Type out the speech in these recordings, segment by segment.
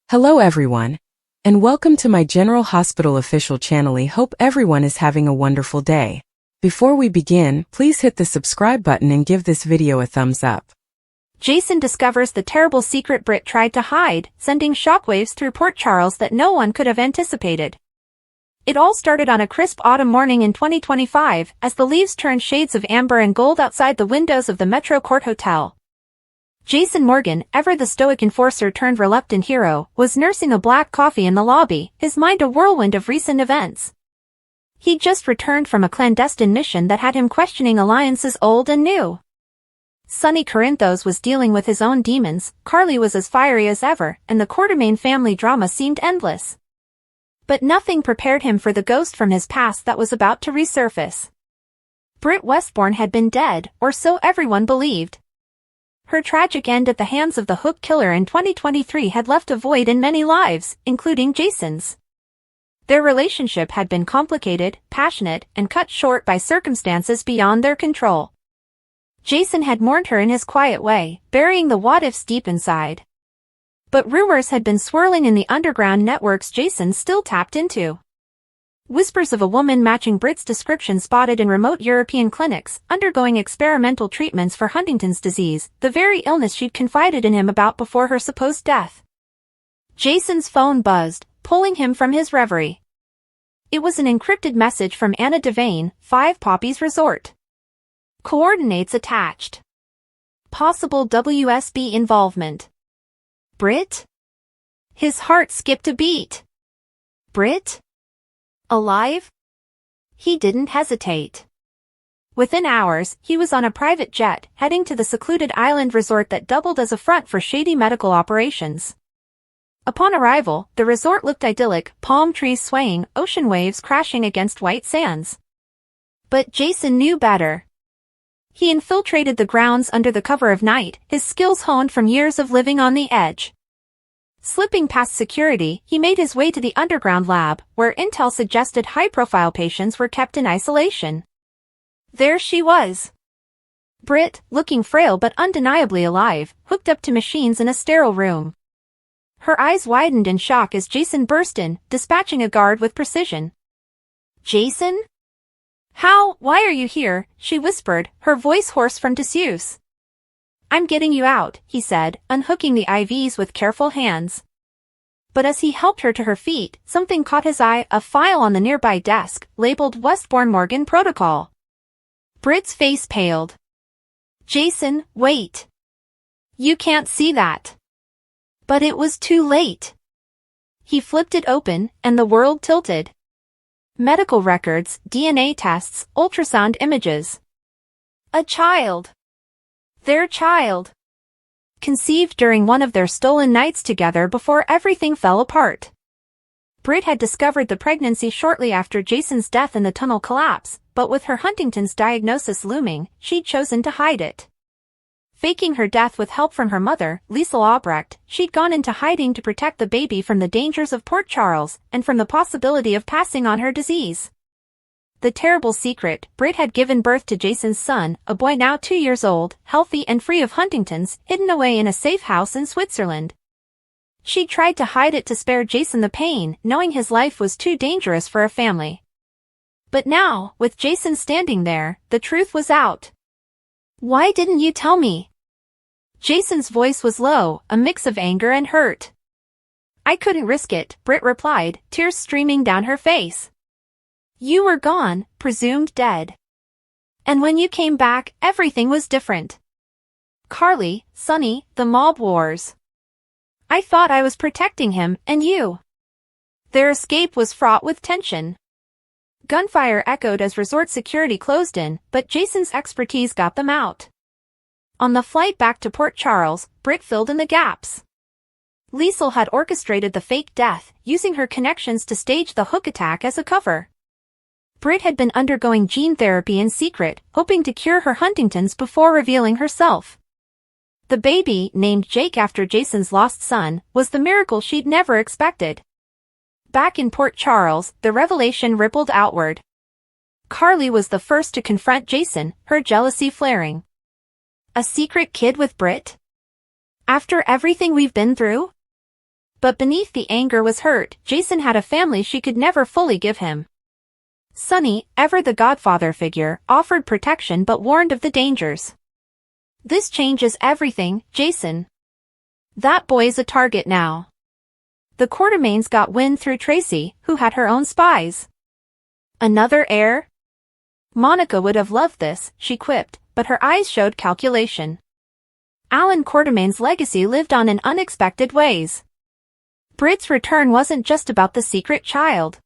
Hello everyone, and welcome to my General Hospital official channel. I hope everyone is having a wonderful day. Before we begin, please hit the subscribe button and give this video a thumbs up. Jason discovers the terrible secret Britt tried to hide, sending shockwaves through Port Charles that no one could have anticipated. It all started on a crisp autumn morning in 2025, as the leaves turned shades of amber and gold outside the windows of the Metro Court Hotel. Jason Morgan, ever the stoic enforcer turned reluctant hero, was nursing a black coffee in the lobby, his mind a whirlwind of recent events. He'd just returned from a clandestine mission that had him questioning alliances old and new. Sonny Corinthos was dealing with his own demons, Carly was as fiery as ever, and the Quartermain family drama seemed endless. But nothing prepared him for the ghost from his past that was about to resurface. Britt Westbourne had been dead, or so everyone believed. Her tragic end at the hands of the Hook Killer in 2023 had left a void in many lives, including Jason's. Their relationship had been complicated, passionate, and cut short by circumstances beyond their control. Jason had mourned her in his quiet way, burying the what-ifs deep inside. But rumors had been swirling in the underground networks Jason still tapped into. Whispers of a woman matching Britt's description spotted in remote European clinics, undergoing experimental treatments for Huntington's disease, the very illness she'd confided in him about before her supposed death. Jason's phone buzzed, pulling him from his reverie. It was an encrypted message from Anna Devane, 5 Poppies Resort. Coordinates attached. Possible WSB involvement. Britt? His heart skipped a beat. Britt? Alive? He didn't hesitate. Within hours, he was on a private jet, heading to the secluded island resort that doubled as a front for shady medical operations. Upon arrival, the resort looked idyllic, palm trees swaying, ocean waves crashing against white sands. But Jason knew better. He infiltrated the grounds under the cover of night, his skills honed from years of living on the edge. Slipping past security, he made his way to the underground lab, where intel suggested high-profile patients were kept in isolation. There she was. Britt, looking frail but undeniably alive, hooked up to machines in a sterile room. Her eyes widened in shock as Jason burst in, dispatching a guard with precision. Jason? Why are you here? She whispered, her voice hoarse from disuse. I'm getting you out, he said, unhooking the IVs with careful hands. But as he helped her to her feet, something caught his eye, a file on the nearby desk, labeled Westbourne Morgan Protocol. Britt's face paled. Jason, wait. You can't see that. But it was too late. He flipped it open, and the world tilted. Medical records, DNA tests, ultrasound images. A child. Their child. Conceived during one of their stolen nights together before everything fell apart. Britt had discovered the pregnancy shortly after Jason's death in the tunnel collapse, but with her Huntington's diagnosis looming, she'd chosen to hide it. Faking her death with help from her mother, Liesl Albrecht, she'd gone into hiding to protect the baby from the dangers of Port Charles, and from the possibility of passing on her disease. The terrible secret, Britt had given birth to Jason's son, a boy now 2 years old, healthy and free of Huntington's, hidden away in a safe house in Switzerland. She tried to hide it to spare Jason the pain, knowing his life was too dangerous for a family. But now, with Jason standing there, the truth was out. Why didn't you tell me? Jason's voice was low, a mix of anger and hurt. I couldn't risk it, Britt replied, tears streaming down her face. You were gone, presumed dead. And when you came back, everything was different. Carly, Sonny, the mob wars. I thought I was protecting him, and you. Their escape was fraught with tension. Gunfire echoed as resort security closed in, but Jason's expertise got them out. On the flight back to Port Charles, Britt filled in the gaps. Liesl had orchestrated the fake death, using her connections to stage the Hook attack as a cover. Britt had been undergoing gene therapy in secret, hoping to cure her Huntington's before revealing herself. The baby, named Jake after Jason's lost son, was the miracle she'd never expected. Back in Port Charles, the revelation rippled outward. Carly was the first to confront Jason, her jealousy flaring. A secret kid with Britt? After everything we've been through? But beneath the anger was hurt. Jason had a family she could never fully give him. Sonny, ever the godfather figure, offered protection but warned of the dangers. This changes everything, Jason. That boy's a target now. The Quartermaines got wind through Tracy, who had her own spies. Another heir? Monica would have loved this, she quipped, but her eyes showed calculation. Alan Quartermaine's legacy lived on in unexpected ways. Britt's return wasn't just about the secret child.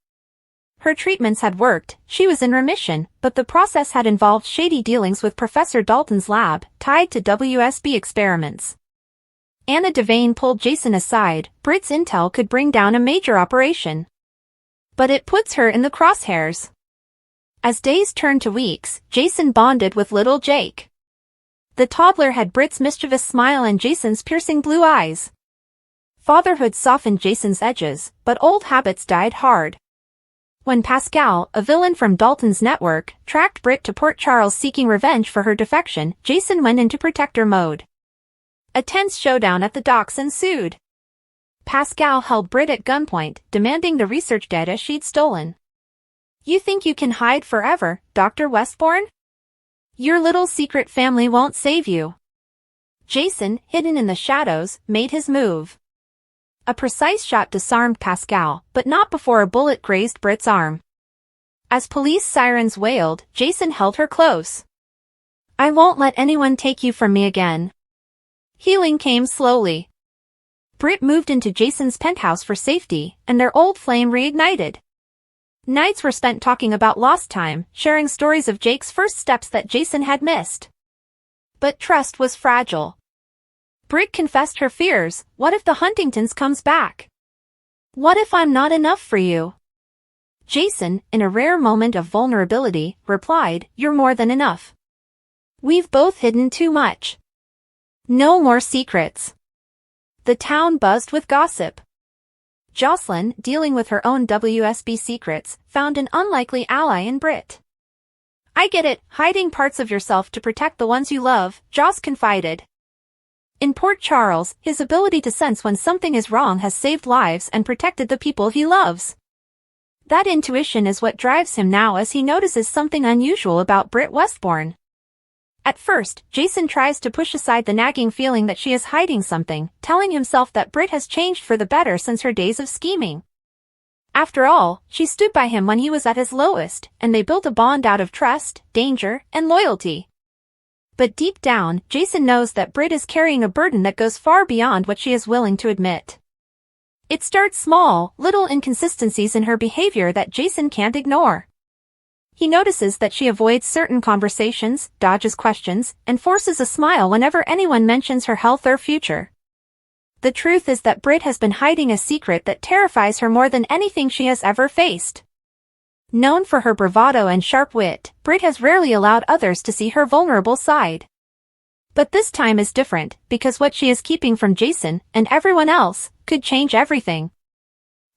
Her treatments had worked, she was in remission, but the process had involved shady dealings with Professor Dalton's lab, tied to WSB experiments. Anna Devane pulled Jason aside. Britt's intel could bring down a major operation. But it puts her in the crosshairs. As days turned to weeks, Jason bonded with little Jake. The toddler had Britt's mischievous smile and Jason's piercing blue eyes. Fatherhood softened Jason's edges, but old habits died hard. When Pascal, a villain from Dalton's network, tracked Britt to Port Charles seeking revenge for her defection, Jason went into protector mode. A tense showdown at the docks ensued. Pascal held Britt at gunpoint, demanding the research data she'd stolen. "You think you can hide forever, Dr. Westbourne? Your little secret family won't save you." Jason, hidden in the shadows, made his move. A precise shot disarmed Pascal, but not before a bullet grazed Britt's arm. As police sirens wailed, Jason held her close. "I won't let anyone take you from me again." Healing came slowly. Britt moved into Jason's penthouse for safety, and their old flame reignited. Nights were spent talking about lost time, sharing stories of Jake's first steps that Jason had missed. But trust was fragile. Britt confessed her fears. "What if the Huntingtons comes back? What if I'm not enough for you?" Jason, in a rare moment of vulnerability, replied, "You're more than enough. We've both hidden too much. No more secrets." The town buzzed with gossip. Jocelyn, dealing with her own WSB secrets, found an unlikely ally in Britt. "I get it, hiding parts of yourself to protect the ones you love," Joss confided. In Port Charles, his ability to sense when something is wrong has saved lives and protected the people he loves. That intuition is what drives him now as he notices something unusual about Britt Westbourne. At first, Jason tries to push aside the nagging feeling that she is hiding something, telling himself that Britt has changed for the better since her days of scheming. After all, she stood by him when he was at his lowest, and they built a bond out of trust, danger, and loyalty. But deep down, Jason knows that Britt is carrying a burden that goes far beyond what she is willing to admit. It starts small, little inconsistencies in her behavior that Jason can't ignore. He notices that she avoids certain conversations, dodges questions, and forces a smile whenever anyone mentions her health or future. The truth is that Britt has been hiding a secret that terrifies her more than anything she has ever faced. Known for her bravado and sharp wit, Britt has rarely allowed others to see her vulnerable side. But this time is different, because what she is keeping from Jason, and everyone else, could change everything.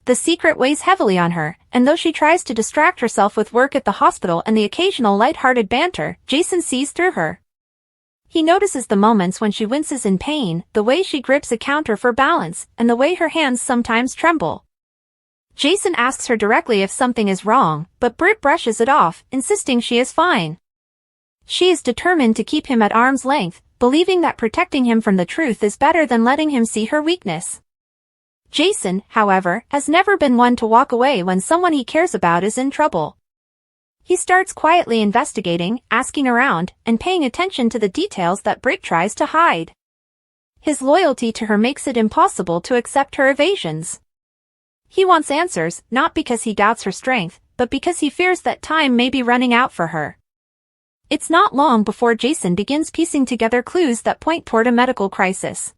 The secret weighs heavily on her, and though she tries to distract herself with work at the hospital and the occasional light-hearted banter, Jason sees through her. He notices the moments when she winces in pain, the way she grips a counter for balance, and the way her hands sometimes tremble. Jason asks her directly if something is wrong, but Britt brushes it off, insisting she is fine. She is determined to keep him at arm's length, believing that protecting him from the truth is better than letting him see her weakness. Jason, however, has never been one to walk away when someone he cares about is in trouble. He starts quietly investigating, asking around, and paying attention to the details that Britt tries to hide. His loyalty to her makes it impossible to accept her evasions. He wants answers, not because he doubts her strength, but because he fears that time may be running out for her. It's not long before Jason begins piecing together clues that point toward a medical crisis.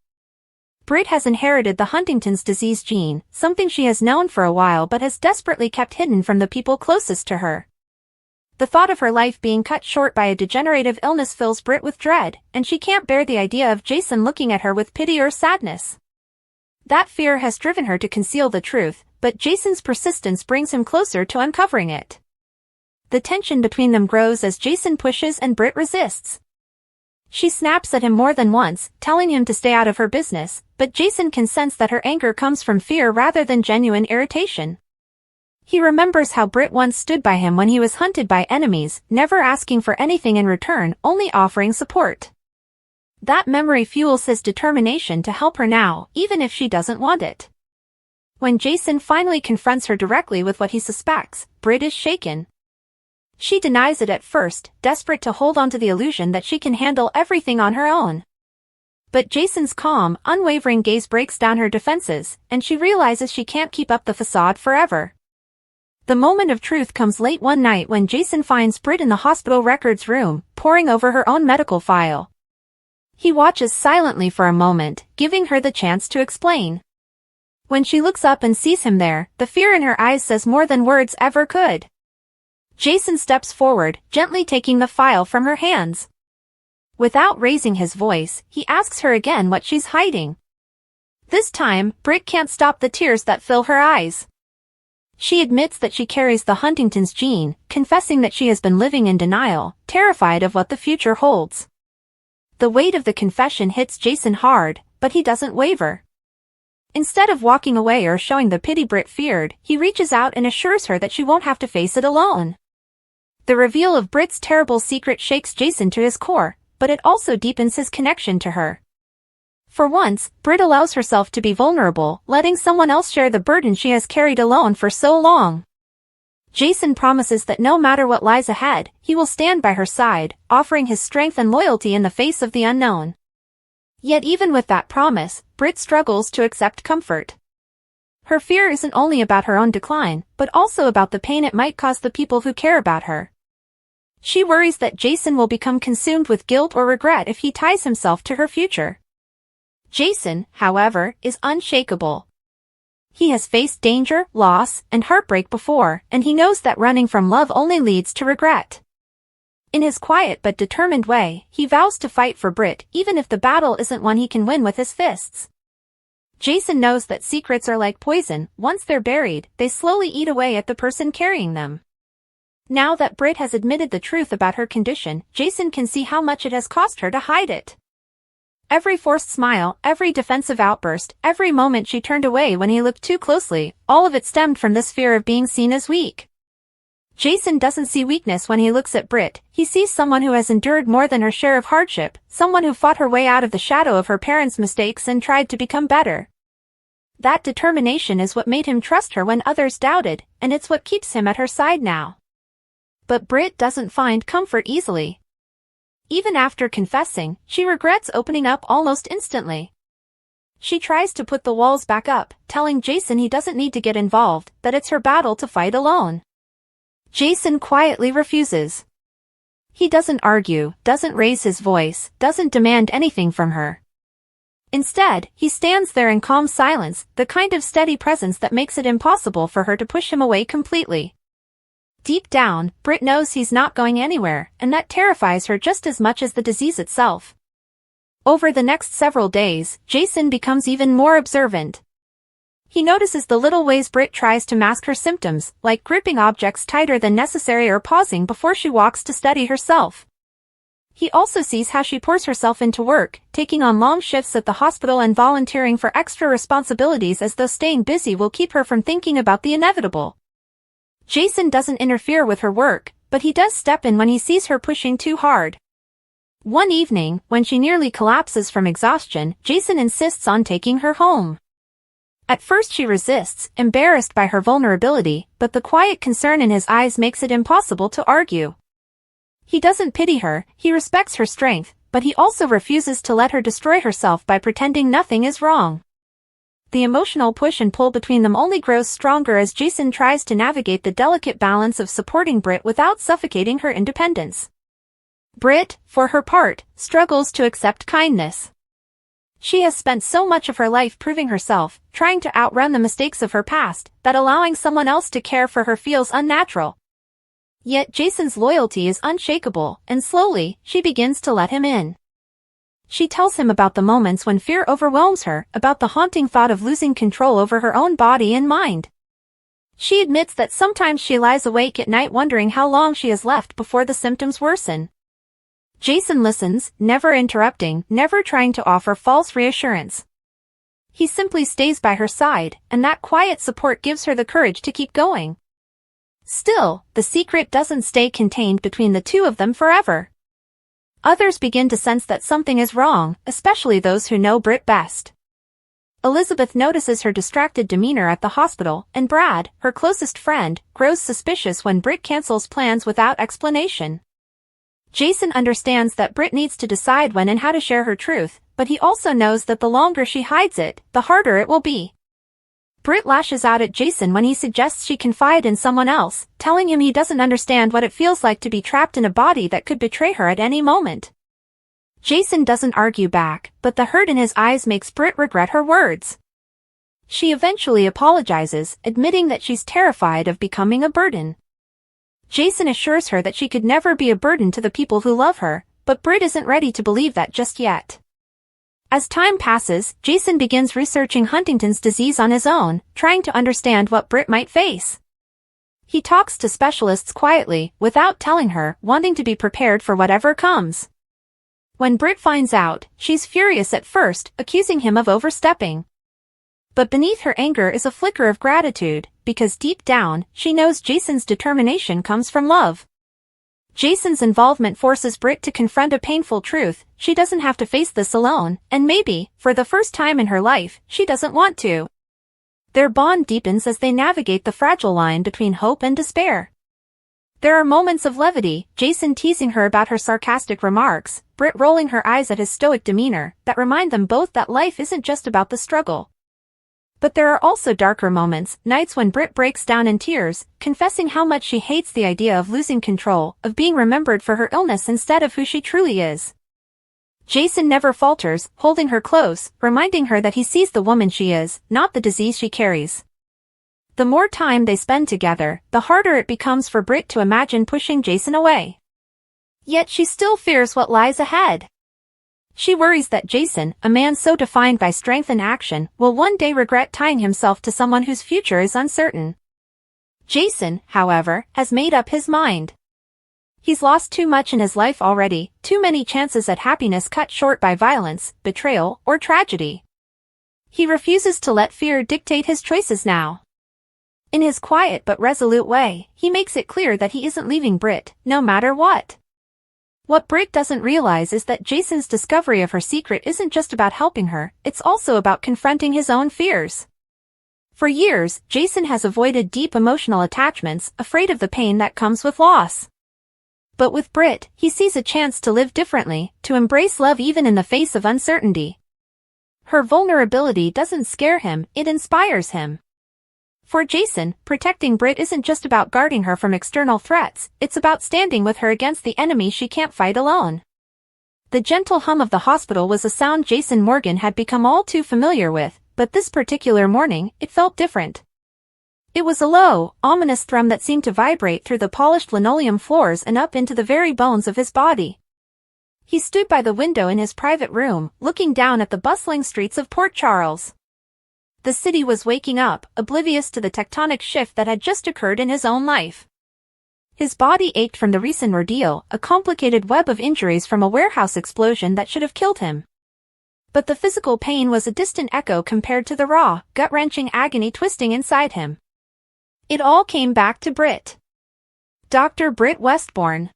Britt has inherited the Huntington's disease gene, something she has known for a while but has desperately kept hidden from the people closest to her. The thought of her life being cut short by a degenerative illness fills Britt with dread, and she can't bear the idea of Jason looking at her with pity or sadness. That fear has driven her to conceal the truth, but Jason's persistence brings him closer to uncovering it. The tension between them grows as Jason pushes and Britt resists. She snaps at him more than once, telling him to stay out of her business, but Jason can sense that her anger comes from fear rather than genuine irritation. He remembers how Britt once stood by him when he was hunted by enemies, never asking for anything in return, only offering support. That memory fuels his determination to help her now, even if she doesn't want it. When Jason finally confronts her directly with what he suspects, Britt is shaken. She denies it at first, desperate to hold on to the illusion that she can handle everything on her own. But Jason's calm, unwavering gaze breaks down her defenses, and she realizes she can't keep up the facade forever. The moment of truth comes late one night when Jason finds Britt in the hospital records room, poring over her own medical file. He watches silently for a moment, giving her the chance to explain. When she looks up and sees him there, the fear in her eyes says more than words ever could. Jason steps forward, gently taking the file from her hands. Without raising his voice, he asks her again what she's hiding. This time, Britt can't stop the tears that fill her eyes. She admits that she carries the Huntington's gene, confessing that she has been living in denial, terrified of what the future holds. The weight of the confession hits Jason hard, but he doesn't waver. Instead of walking away or showing the pity Britt feared, he reaches out and assures her that she won't have to face it alone. The reveal of Britt's terrible secret shakes Jason to his core, but it also deepens his connection to her. For once, Britt allows herself to be vulnerable, letting someone else share the burden she has carried alone for so long. Jason promises that no matter what lies ahead, he will stand by her side, offering his strength and loyalty in the face of the unknown. Yet even with that promise, Britt struggles to accept comfort. Her fear isn't only about her own decline, but also about the pain it might cause the people who care about her. She worries that Jason will become consumed with guilt or regret if he ties himself to her future. Jason, however, is unshakable. He has faced danger, loss, and heartbreak before, and he knows that running from love only leads to regret. In his quiet but determined way, he vows to fight for Britt, even if the battle isn't one he can win with his fists. Jason knows that secrets are like poison. Once they're buried, they slowly eat away at the person carrying them. Now that Britt has admitted the truth about her condition, Jason can see how much it has cost her to hide it. Every forced smile, every defensive outburst, every moment she turned away when he looked too closely, all of it stemmed from this fear of being seen as weak. Jason doesn't see weakness when he looks at Britt. He sees someone who has endured more than her share of hardship, someone who fought her way out of the shadow of her parents' mistakes and tried to become better. That determination is what made him trust her when others doubted, and it's what keeps him at her side now. But Britt doesn't find comfort easily. Even after confessing, she regrets opening up almost instantly. She tries to put the walls back up, telling Jason he doesn't need to get involved, that it's her battle to fight alone. Jason quietly refuses. He doesn't argue, doesn't raise his voice, doesn't demand anything from her. Instead, he stands there in calm silence, the kind of steady presence that makes it impossible for her to push him away completely. Deep down, Britt knows he's not going anywhere, and that terrifies her just as much as the disease itself. Over the next several days, Jason becomes even more observant. He notices the little ways Britt tries to mask her symptoms, like gripping objects tighter than necessary or pausing before she walks to study herself. He also sees how she pours herself into work, taking on long shifts at the hospital and volunteering for extra responsibilities as though staying busy will keep her from thinking about the inevitable. Jason doesn't interfere with her work, but he does step in when he sees her pushing too hard. One evening, when she nearly collapses from exhaustion, Jason insists on taking her home. At first she resists, embarrassed by her vulnerability, but the quiet concern in his eyes makes it impossible to argue. He doesn't pity her, he respects her strength, but he also refuses to let her destroy herself by pretending nothing is wrong. The emotional push and pull between them only grows stronger as Jason tries to navigate the delicate balance of supporting Britt without suffocating her independence. Britt, for her part, struggles to accept kindness. She has spent so much of her life proving herself, trying to outrun the mistakes of her past, that allowing someone else to care for her feels unnatural. Yet Jason's loyalty is unshakable, and slowly, she begins to let him in. She tells him about the moments when fear overwhelms her, about the haunting thought of losing control over her own body and mind. She admits that sometimes she lies awake at night wondering how long she has left before the symptoms worsen. Jason listens, never interrupting, never trying to offer false reassurance. He simply stays by her side, and that quiet support gives her the courage to keep going. Still, the secret doesn't stay contained between the two of them forever. Others begin to sense that something is wrong, especially those who know Britt best. Elizabeth notices her distracted demeanor at the hospital, and Brad, her closest friend, grows suspicious when Britt cancels plans without explanation. Jason understands that Britt needs to decide when and how to share her truth, but he also knows that the longer she hides it, the harder it will be. Britt lashes out at Jason when he suggests she confide in someone else, telling him he doesn't understand what it feels like to be trapped in a body that could betray her at any moment. Jason doesn't argue back, but the hurt in his eyes makes Britt regret her words. She eventually apologizes, admitting that she's terrified of becoming a burden. Jason assures her that she could never be a burden to the people who love her, but Britt isn't ready to believe that just yet. As time passes, Jason begins researching Huntington's disease on his own, trying to understand what Britt might face. He talks to specialists quietly, without telling her, wanting to be prepared for whatever comes. When Britt finds out, she's furious at first, accusing him of overstepping. But beneath her anger is a flicker of gratitude, because deep down, she knows Jason's determination comes from love. Jason's involvement forces Britt to confront a painful truth: she doesn't have to face this alone, and maybe, for the first time in her life, she doesn't want to. Their bond deepens as they navigate the fragile line between hope and despair. There are moments of levity, Jason teasing her about her sarcastic remarks, Britt rolling her eyes at his stoic demeanor, that remind them both that life isn't just about the struggle. But there are also darker moments, nights when Britt breaks down in tears, confessing how much she hates the idea of losing control, of being remembered for her illness instead of who she truly is. Jason never falters, holding her close, reminding her that he sees the woman she is, not the disease she carries. The more time they spend together, the harder it becomes for Britt to imagine pushing Jason away. Yet she still fears what lies ahead. She worries that Jason, a man so defined by strength and action, will one day regret tying himself to someone whose future is uncertain. Jason, however, has made up his mind. He's lost too much in his life already, too many chances at happiness cut short by violence, betrayal, or tragedy. He refuses to let fear dictate his choices now. In his quiet but resolute way, he makes it clear that he isn't leaving Britt, no matter what. What Britt doesn't realize is that Jason's discovery of her secret isn't just about helping her, it's also about confronting his own fears. For years, Jason has avoided deep emotional attachments, afraid of the pain that comes with loss. But with Britt, he sees a chance to live differently, to embrace love even in the face of uncertainty. Her vulnerability doesn't scare him, it inspires him. For Jason, protecting Britt isn't just about guarding her from external threats, it's about standing with her against the enemy she can't fight alone. The gentle hum of the hospital was a sound Jason Morgan had become all too familiar with, but this particular morning, it felt different. It was a low, ominous thrum that seemed to vibrate through the polished linoleum floors and up into the very bones of his body. He stood by the window in his private room, looking down at the bustling streets of Port Charles. The city was waking up, oblivious to the tectonic shift that had just occurred in his own life. His body ached from the recent ordeal, a complicated web of injuries from a warehouse explosion that should have killed him. But the physical pain was a distant echo compared to the raw, gut-wrenching agony twisting inside him. It all came back to Britt. Dr. Britt Westbourne.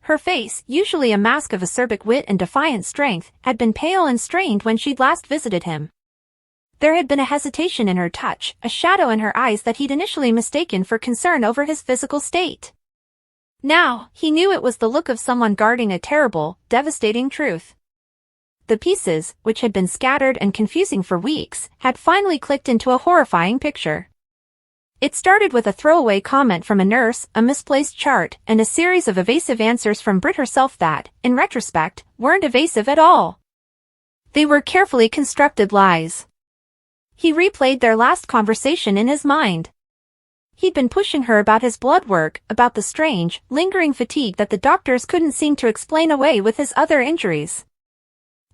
Her face, usually a mask of acerbic wit and defiant strength, had been pale and strained when she'd last visited him. There had been a hesitation in her touch, a shadow in her eyes that he'd initially mistaken for concern over his physical state. Now, he knew it was the look of someone guarding a terrible, devastating truth. The pieces, which had been scattered and confusing for weeks, had finally clicked into a horrifying picture. It started with a throwaway comment from a nurse, a misplaced chart, and a series of evasive answers from Britt herself that, in retrospect, weren't evasive at all. They were carefully constructed lies. He replayed their last conversation in his mind. He'd been pushing her about his blood work, about the strange, lingering fatigue that the doctors couldn't seem to explain away with his other injuries.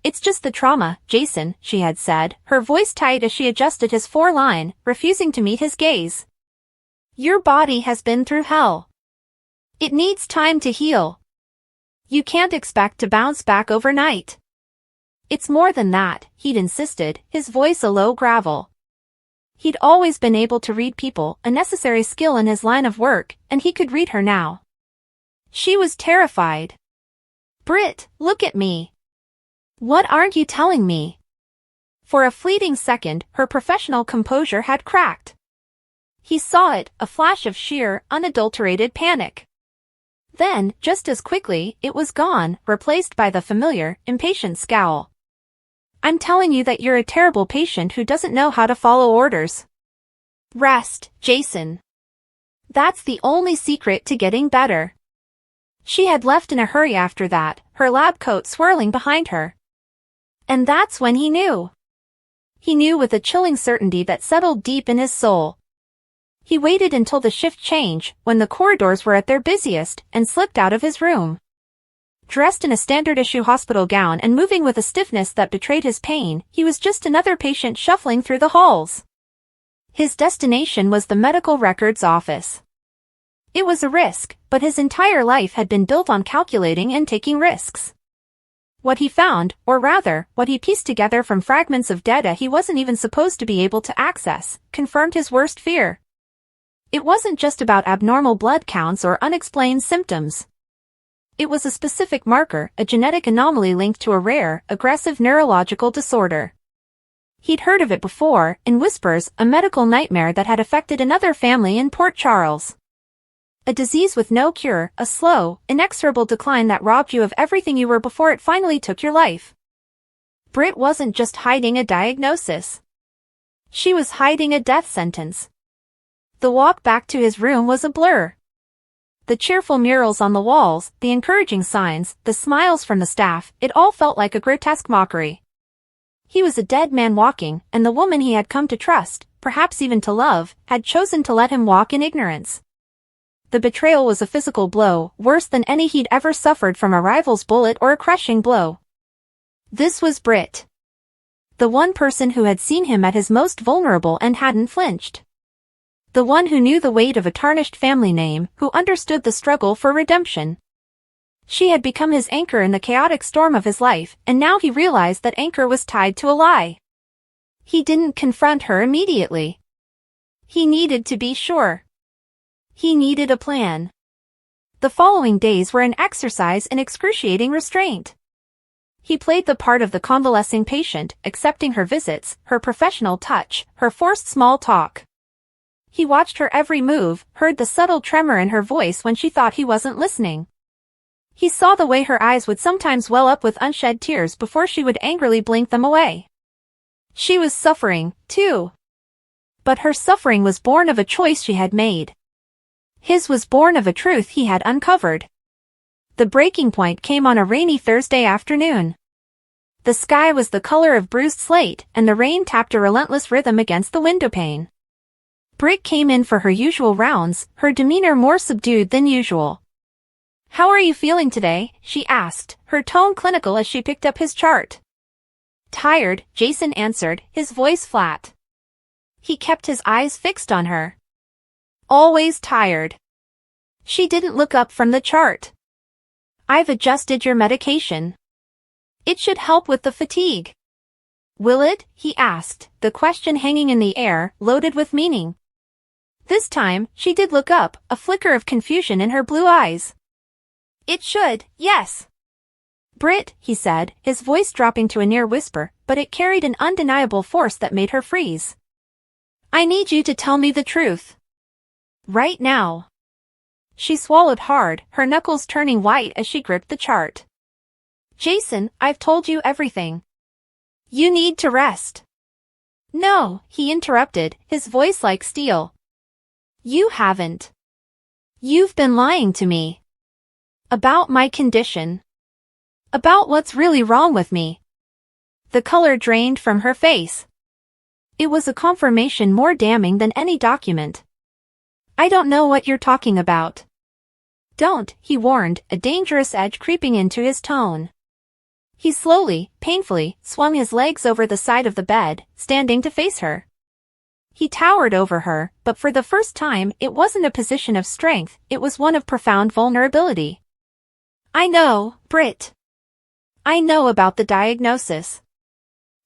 "It's just the trauma, Jason," she had said, her voice tight as she adjusted his foreline, refusing to meet his gaze. "Your body has been through hell. It needs time to heal." You can't expect to bounce back overnight. It's more than that, he'd insisted, his voice a low gravel. He'd always been able to read people, a necessary skill in his line of work, and he could read her now. She was terrified. Britt, look at me. What aren't you telling me? For a fleeting second, her professional composure had cracked. He saw it, a flash of sheer, unadulterated panic. Then, just as quickly, it was gone, replaced by the familiar, impatient scowl. I'm telling you that you're a terrible patient who doesn't know how to follow orders. Rest, Jason. That's the only secret to getting better. She had left in a hurry after that, her lab coat swirling behind her. And that's when he knew. He knew with a chilling certainty that settled deep in his soul. He waited until the shift change, when the corridors were at their busiest, and slipped out of his room. Dressed in a standard-issue hospital gown and moving with a stiffness that betrayed his pain, he was just another patient shuffling through the halls. His destination was the medical records office. It was a risk, but his entire life had been built on calculating and taking risks. What he found, or rather, what he pieced together from fragments of data he wasn't even supposed to be able to access, confirmed his worst fear. It wasn't just about abnormal blood counts or unexplained symptoms. It was a specific marker, a genetic anomaly linked to a rare, aggressive neurological disorder. He'd heard of it before, in whispers, a medical nightmare that had affected another family in Port Charles. A disease with no cure, a slow, inexorable decline that robbed you of everything you were before it finally took your life. Britt wasn't just hiding a diagnosis. She was hiding a death sentence. The walk back to his room was a blur. The cheerful murals on the walls, the encouraging signs, the smiles from the staff, it all felt like a grotesque mockery. He was a dead man walking, and the woman he had come to trust, perhaps even to love, had chosen to let him walk in ignorance. The betrayal was a physical blow, worse than any he'd ever suffered from a rival's bullet or a crushing blow. This was Britt. The one person who had seen him at his most vulnerable and hadn't flinched. The one who knew the weight of a tarnished family name, who understood the struggle for redemption. She had become his anchor in the chaotic storm of his life, and now he realized that anchor was tied to a lie. He didn't confront her immediately. He needed to be sure. He needed a plan. The following days were an exercise in excruciating restraint. He played the part of the convalescing patient, accepting her visits, her professional touch, her forced small talk. He watched her every move, heard the subtle tremor in her voice when she thought he wasn't listening. He saw the way her eyes would sometimes well up with unshed tears before she would angrily blink them away. She was suffering, too. But her suffering was born of a choice she had made. His was born of a truth he had uncovered. The breaking point came on a rainy Thursday afternoon. The sky was the color of bruised slate, and the rain tapped a relentless rhythm against the windowpane. Britt came in for her usual rounds, her demeanor more subdued than usual. "How are you feeling today?" she asked, her tone clinical as she picked up his chart. "Tired," Jason answered, his voice flat. He kept his eyes fixed on her. "Always tired." She didn't look up from the chart. "I've adjusted your medication. It should help with the fatigue." "Will it?" he asked, the question hanging in the air, loaded with meaning. This time, she did look up, a flicker of confusion in her blue eyes. "It should, yes." "Britt," he said, his voice dropping to a near whisper, but it carried an undeniable force that made her freeze. "I need you to tell me the truth. Right now." She swallowed hard, her knuckles turning white as she gripped the chart. "Jason, I've told you everything. You need to rest." "No," he interrupted, his voice like steel. "You haven't. You've been lying to me. About my condition. About what's really wrong with me." The color drained from her face. It was a confirmation more damning than any document. "I don't know what you're talking about." "Don't," he warned, a dangerous edge creeping into his tone. He slowly, painfully, swung his legs over the side of the bed, standing to face her. He towered over her, but for the first time, it wasn't a position of strength, it was one of profound vulnerability. I know, Britt. I know about the diagnosis.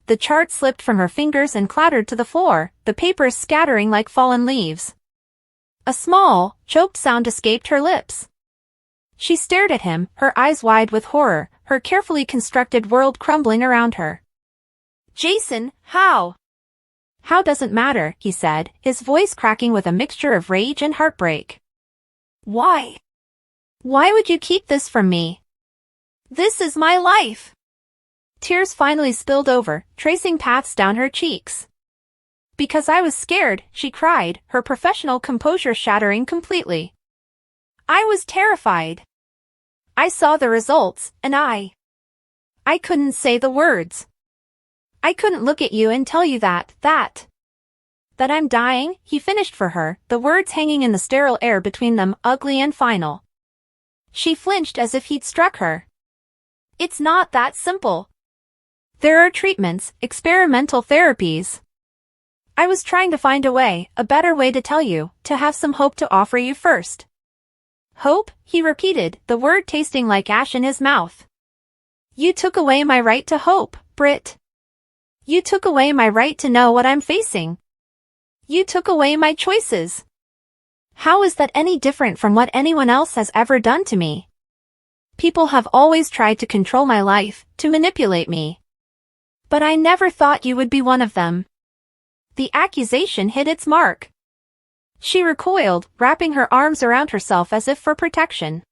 The chart slipped from her fingers and clattered to the floor, the papers scattering like fallen leaves. A small, choked sound escaped her lips. She stared at him, her eyes wide with horror, her carefully constructed world crumbling around her. Jason, how? How doesn't matter, he said, his voice cracking with a mixture of rage and heartbreak. Why? Why would you keep this from me? This is my life. Tears finally spilled over, tracing paths down her cheeks. Because I was scared, she cried, her professional composure shattering completely. I was terrified. I saw the results, and I couldn't say the words. I couldn't look at you and tell you that I'm dying, he finished for her, the words hanging in the sterile air between them, ugly and final. She flinched as if he'd struck her. It's not that simple. There are treatments, experimental therapies. I was trying to find a way, a better way to tell you, to have some hope to offer you first. Hope, he repeated, the word tasting like ash in his mouth. You took away my right to hope, Britt. You took away my right to know what I'm facing. You took away my choices. How is that any different from what anyone else has ever done to me? People have always tried to control my life, to manipulate me. But I never thought you would be one of them. The accusation hit its mark. She recoiled, wrapping her arms around herself as if for protection.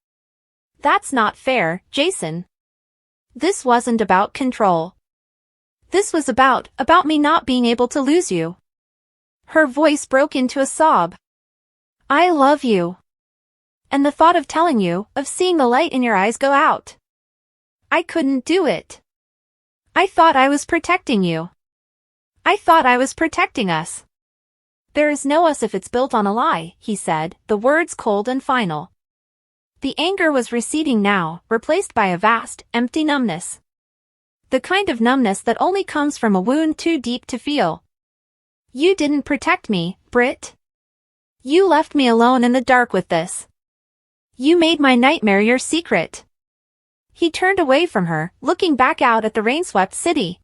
That's not fair, Jason. This wasn't about control. This was about me not being able to lose you. Her voice broke into a sob. I love you. And the thought of telling you, of seeing the light in your eyes go out. I couldn't do it. I thought I was protecting you. I thought I was protecting us. There is no us if it's built on a lie, he said, the words cold and final. The anger was receding now, replaced by a vast, empty numbness. The kind of numbness that only comes from a wound too deep to feel. You didn't protect me, Britt. You left me alone in the dark with this. You made my nightmare your secret. He turned away from her, looking back out at the rain-swept city.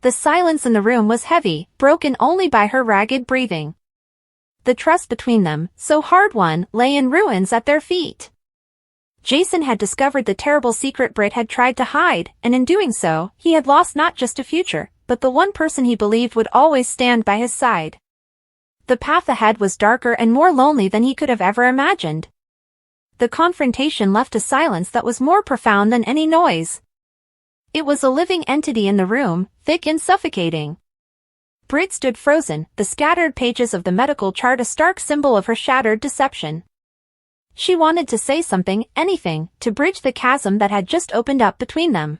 The silence in the room was heavy, broken only by her ragged breathing. The trust between them, so hard-won, lay in ruins at their feet. Jason had discovered the terrible secret Britt had tried to hide, and in doing so, he had lost not just a future, but the one person he believed would always stand by his side. The path ahead was darker and more lonely than he could have ever imagined. The confrontation left a silence that was more profound than any noise. It was a living entity in the room, thick and suffocating. Britt stood frozen, the scattered pages of the medical chart a stark symbol of her shattered deception. She wanted to say something, anything, to bridge the chasm that had just opened up between them.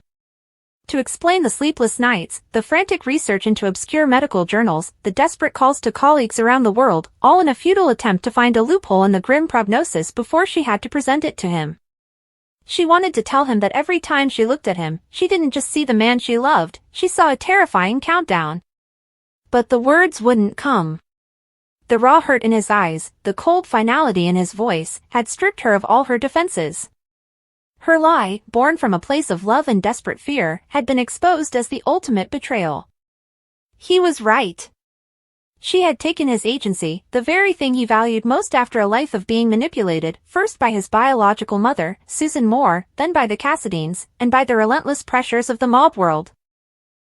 To explain the sleepless nights, the frantic research into obscure medical journals, the desperate calls to colleagues around the world, all in a futile attempt to find a loophole in the grim prognosis before she had to present it to him. She wanted to tell him that every time she looked at him, she didn't just see the man she loved, she saw a terrifying countdown. But the words wouldn't come. The raw hurt in his eyes, the cold finality in his voice, had stripped her of all her defenses. Her lie, born from a place of love and desperate fear, had been exposed as the ultimate betrayal. He was right. She had taken his agency, the very thing he valued most after a life of being manipulated, first by his biological mother, Susan Moore, then by the Cassadines, and by the relentless pressures of the mob world.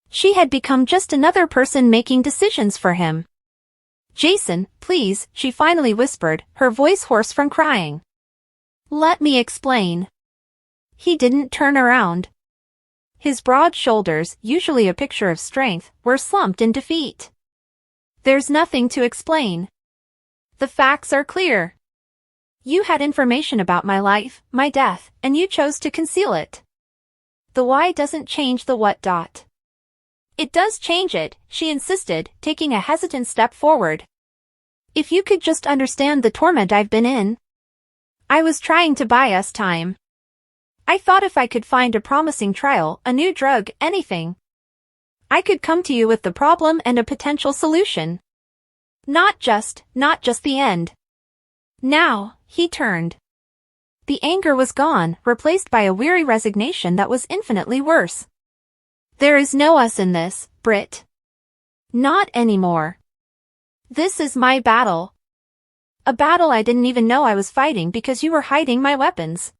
She had become just another person making decisions for him. Jason, please, she finally whispered, her voice hoarse from crying. Let me explain. He didn't turn around. His broad shoulders, usually a picture of strength, were slumped in defeat. There's nothing to explain. The facts are clear. You had information about my life, my death, and you chose to conceal it. The why doesn't change the what. It does change it, she insisted, taking a hesitant step forward. If you could just understand the torment I've been in. I was trying to buy us time. I thought if I could find a promising trial, a new drug, anything, I could come to you with the problem and a potential solution. Not just the end. Now, he turned. The anger was gone, replaced by a weary resignation that was infinitely worse. There is no us in this, Britt. Not anymore. This is my battle. A battle I didn't even know I was fighting because you were hiding my weapons.